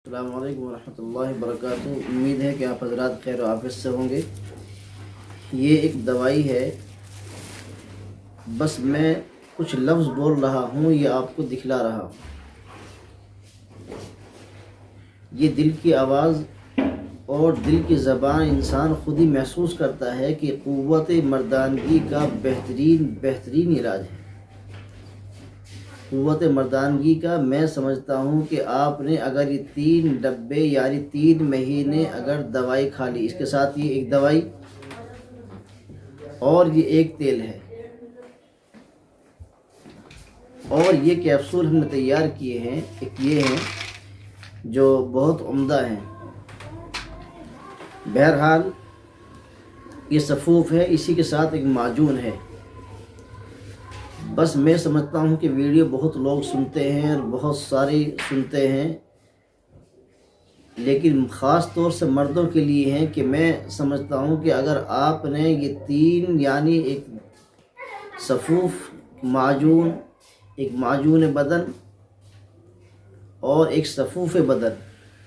السلام علیکم ورحمۃ اللہ وبرکاتہ۔ امید ہے کہ آپ حضرات خیر و عافیت سے ہوں گے۔ یہ ایک دوائی ہے، بس میں کچھ لفظ بول رہا ہوں، یہ آپ کو دکھلا رہا ہوں۔ یہ دل کی آواز اور دل کی زبان انسان خود ہی محسوس کرتا ہے کہ قوت مردانگی کا بہترین علاج ہے۔ قوت مردانگی کا میں سمجھتا ہوں کہ آپ نے اگر یہ 3 ڈبے یعنی 3 مہینے اگر دوائی کھا لی، اس کے ساتھ یہ ایک دوائی اور یہ ایک تیل ہے، اور یہ کیپسول ہم نے تیار کیے ہیں، ایک یہ ہیں جو بہت عمدہ ہیں۔ بہرحال یہ صفوف ہے، اسی کے ساتھ ایک معجون ہے۔ بس میں سمجھتا ہوں کہ ویڈیو بہت لوگ سنتے ہیں اور بہت سارے سنتے ہیں، لیکن خاص طور سے مردوں کے لیے ہیں کہ میں سمجھتا ہوں کہ اگر آپ نے یہ 3 یعنی ایک صفوف معجون، ایک معجون بدن اور ایک صفوف بدن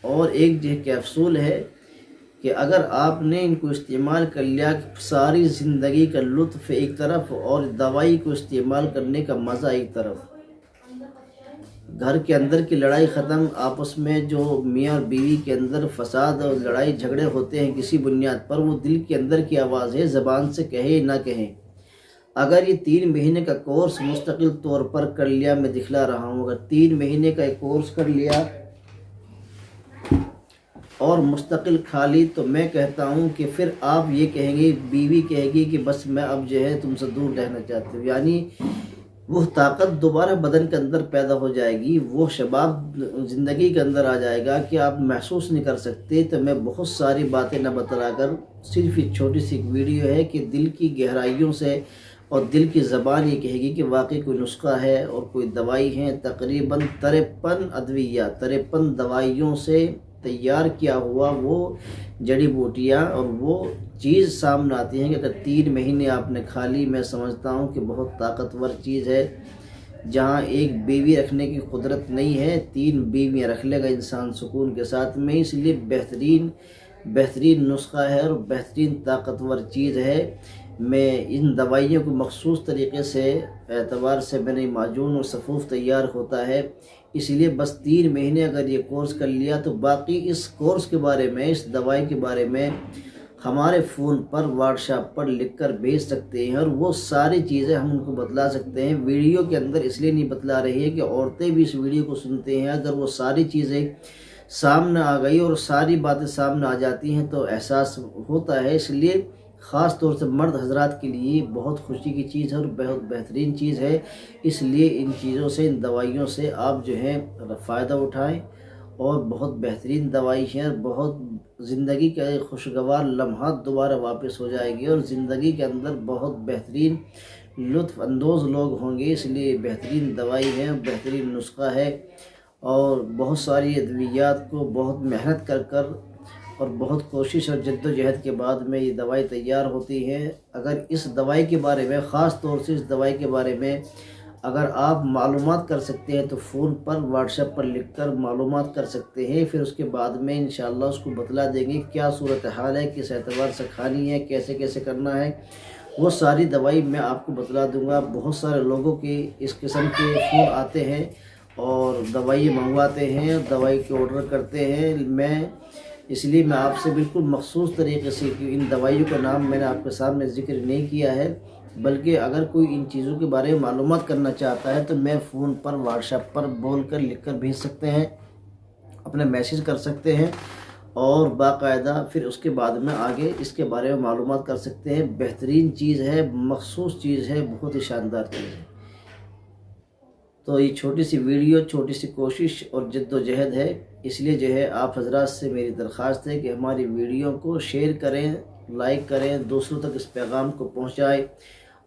اور ایک جو کیپسول ہے، کہ اگر آپ نے ان کو استعمال کر لیا، ساری زندگی کا لطف ایک طرف اور دوائی کو استعمال کرنے کا مزہ ایک طرف، گھر کے اندر کی لڑائی ختم، آپس میں جو میاں اور بیوی کے اندر فساد اور لڑائی جھگڑے ہوتے ہیں کسی بنیاد پر، وہ دل کے اندر کی آواز ہے، زبان سے کہے نہ کہیں۔ اگر یہ 3 مہینے کا کورس مستقل طور پر کر لیا، میں دکھلا رہا ہوں، اگر 3 مہینے کا ایک کورس کر لیا اور مستقل کھا لی، تو میں کہتا ہوں کہ پھر آپ یہ کہیں گے، بیوی کہے گی کہ بس میں اب جو ہے تم سے دور رہنا چاہتی ہوں، یعنی وہ طاقت دوبارہ بدن کے اندر پیدا ہو جائے گی، وہ شباب زندگی کے اندر آ جائے گا کہ آپ محسوس نہیں کر سکتے۔ تو میں بہت ساری باتیں نہ بتلا کر صرف ایک چھوٹی سی ایک ویڈیو ہے کہ دل کی گہرائیوں سے اور دل کی زبان یہ کہے گی کہ واقعی کوئی نسخہ ہے اور کوئی دوائی ہے، تقریباً 53 ادویہ، 53 دوائیوں سے تیار کیا ہوا وہ جڑی بوٹیاں اور وہ چیز سامنے آتی ہیں کہ اگر 3 مہینے آپ نے کھا لی، میں سمجھتا ہوں کہ بہت طاقتور چیز ہے۔ جہاں ایک بیوی رکھنے کی قدرت نہیں ہے، 3 بیویاں رکھ لے گا انسان سکون کے ساتھ میں، اس لیے بہترین نسخہ ہے اور بہترین طاقتور چیز ہے۔ میں ان دوائیوں کو مخصوص طریقے سے اعتبار سے میں نے معجون اور صفوف تیار ہوتا ہے، اس لیے بس 3 مہینے اگر یہ کورس کر لیا تو باقی اس کورس کے بارے میں، اس دوائی کے بارے میں ہمارے فون پر واٹس ایپ پر لکھ کر بھیج سکتے ہیں، اور وہ ساری چیزیں ہم ان کو بتلا سکتے ہیں۔ ویڈیو کے اندر اس لیے نہیں بتلا رہی ہے کہ عورتیں بھی اس ویڈیو کو سنتے ہیں، اگر وہ ساری چیزیں سامنے آ گئی اور ساری باتیں سامنے آ جاتی ہیں تو احساس ہوتا ہے، اس لیے خاص طور سے مرد حضرات کے لیے بہت خوشی کی چیز ہے اور بہت بہترین چیز ہے۔ اس لیے ان چیزوں سے، ان دوائیوں سے آپ جو ہے فائدہ اٹھائیں، اور بہت بہترین دوائی ہے، اور بہت زندگی کے خوشگوار لمحات دوبارہ واپس ہو جائے گی، اور زندگی کے اندر بہت بہترین لطف اندوز لوگ ہوں گے۔ اس لیے بہترین دوائی ہے، بہترین نسخہ ہے، اور بہت ساری ادویات کو بہت محنت کر اور بہت کوشش اور جد و جہد کے بعد میں یہ دوائی تیار ہوتی ہے۔ اگر اس دوائی کے بارے میں، خاص طور سے اس دوائی کے بارے میں اگر آپ معلومات کر سکتے ہیں تو فون پر واٹس ایپ پر لکھ کر معلومات کر سکتے ہیں، پھر اس کے بعد میں انشاءاللہ اس کو بتلا دیں گے کیا صورتحال ہے، کس اعتبار سے کھانی ہے، کیسے کیسے کرنا ہے، وہ ساری دوائی میں آپ کو بتلا دوں گا۔ بہت سارے لوگوں کے اس قسم کے فون آتے ہیں اور دوائی منگواتے ہیں، دوائی کے آرڈر کرتے ہیں، اس لیے میں آپ سے بالکل مخصوص طریقے سے کہ ان دوائیوں کا نام میں نے آپ کے سامنے ذکر نہیں کیا ہے، بلکہ اگر کوئی ان چیزوں کے بارے میں معلومات کرنا چاہتا ہے تو میں فون پر واٹس ایپ پر بول کر لکھ کر بھیج سکتے ہیں، اپنا میسیج کر سکتے ہیں، اور باقاعدہ پھر اس کے بعد میں آگے اس کے بارے میں معلومات کر سکتے ہیں۔ بہترین چیز ہے، مخصوص چیز ہے، بہت ہی شاندار چیز ہے۔ تو یہ چھوٹی سی ویڈیو، چھوٹی سی کوشش اور جد و جہد ہے، اس لیے جو ہے آپ حضرات سے میری درخواست ہے کہ ہماری ویڈیو کو شیئر کریں، لائک کریں، دوسروں تک اس پیغام کو پہنچائیں،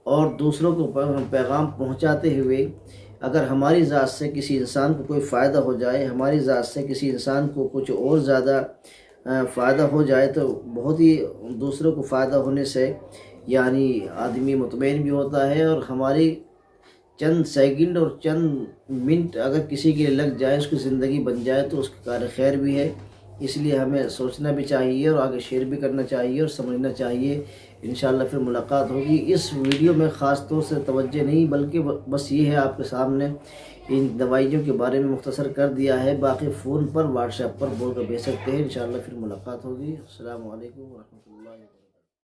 اور دوسروں کو پیغام پہنچاتے ہوئے اگر ہماری ذات سے کسی انسان کو کوئی فائدہ ہو جائے، ہماری ذات سے کسی انسان کو کچھ اور زیادہ فائدہ ہو جائے، تو بہت ہی دوسروں کو فائدہ ہونے سے یعنی آدمی مطمئن بھی ہوتا ہے، اور ہماری چند سیکنڈ اور چند منٹ اگر کسی کے لیے لگ جائے، اس کی زندگی بن جائے تو اس کا کار خیر بھی ہے۔ اس لیے ہمیں سوچنا بھی چاہیے اور آگے شیئر بھی کرنا چاہیے اور سمجھنا چاہیے۔ انشاءاللہ پھر ملاقات ہوگی۔ اس ویڈیو میں خاص طور سے توجہ نہیں، بلکہ بس یہ ہے آپ کے سامنے ان دوائیوں کے بارے میں مختصر کر دیا ہے، باقی فون پر واٹس ایپ پر بول کر بھیج سکتے ہیں۔ انشاءاللہ پھر ملاقات ہوگی۔ السلام علیکم ورحمۃ اللہ وبرکاتہ۔